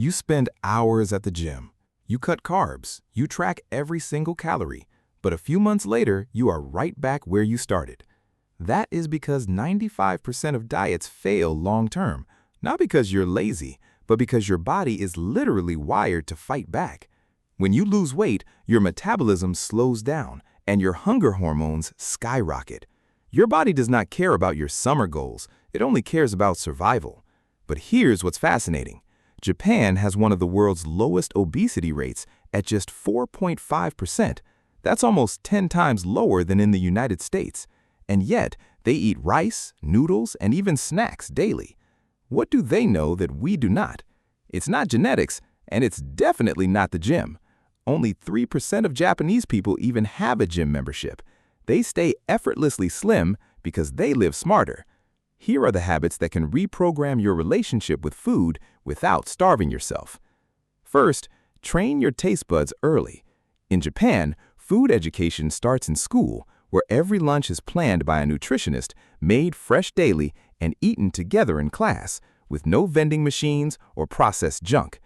You spend hours at the gym. You cut carbs. You track every single calorie. But a few months later, you are right back where you started. That is because 95% of diets fail long-term, not because you're lazy, but because your body is literally wired to fight back. When you lose weight, your metabolism slows down and your hunger hormones skyrocket. Your body does not care about your summer goals, it only cares about survival. But here's what's fascinating. Japan has one of the world's lowest obesity rates at just 4.5%. That's almost 10 times lower than in the United States. And yet, they eat rice, noodles, and even snacks daily. What do they know that we do not? It's not genetics, and it's definitely not the gym. Only 3% of Japanese people even have a gym membership. They stay effortlessly slim because they live smarter. Here are the habits that can reprogram your relationship with food without starving yourself. First, train your taste buds early. In Japan, food education starts in school, where every lunch is planned by a nutritionist, made fresh daily, and eaten together in class, with no vending machines or processed junk.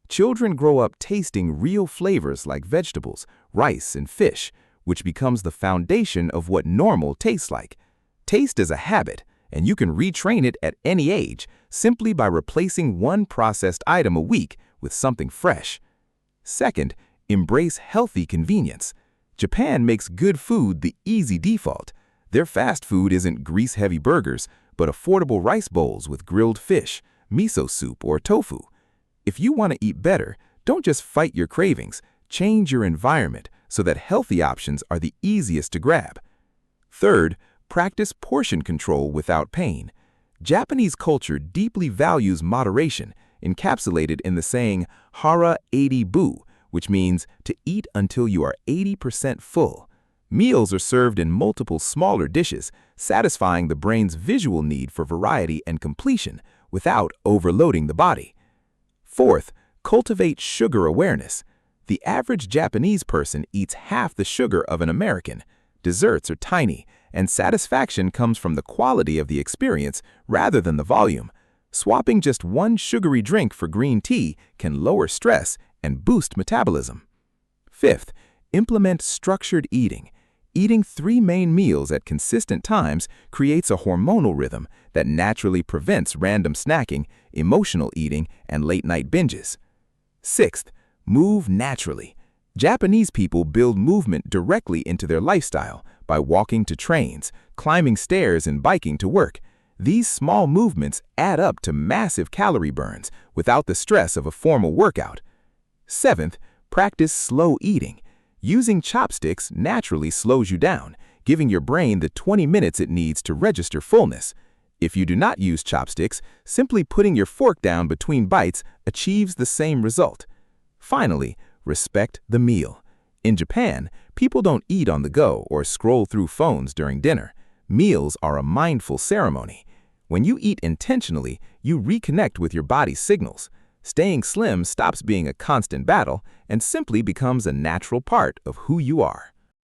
Children grow up tasting real flavors like vegetables, rice, and fish, which becomes the foundation of what normal tastes like. Taste is a habit, and you can retrain it at any age simply by replacing one processed item a week with something fresh. Second, embrace healthy convenience. Japan makes good food the easy default. Their fast food isn't grease-heavy burgers, but affordable rice bowls with grilled fish, miso soup, or tofu. If you want to eat better, don't just fight your cravings, change your environment so that healthy options are the easiest to grab. Third, practice portion control without pain. Japanese culture deeply values moderation, encapsulated in the saying hara 80-bu, which means to eat until you are 80% full. Meals are served in multiple smaller dishes, satisfying the brain's visual need for variety and completion without overloading the body. Fourth, cultivate sugar awareness. The average Japanese person eats half the sugar of an American. Desserts are tiny, and satisfaction comes from the quality of the experience rather than the volume. Swapping just one sugary drink for green tea can lower stress and boost metabolism. Fifth, implement structured eating. Eating 3 main meals at consistent times creates a hormonal rhythm that naturally prevents random snacking, emotional eating, and late-night binges. Sixth, move naturally. Japanese people build movement directly into their lifestyle by walking to trains, climbing stairs, and biking to work. These small movements add up to massive calorie burns without the stress of a formal workout. Seventh, practice slow eating. Using chopsticks naturally slows you down, giving your brain the 20 minutes it needs to register fullness. If you do not use chopsticks, simply putting your fork down between bites achieves the same result. Finally, respect the meal. In Japan, people don't eat on the go or scroll through phones during dinner. Meals are a mindful ceremony. When you eat intentionally, you reconnect with your body's signals. Staying slim stops being a constant battle and simply becomes a natural part of who you are.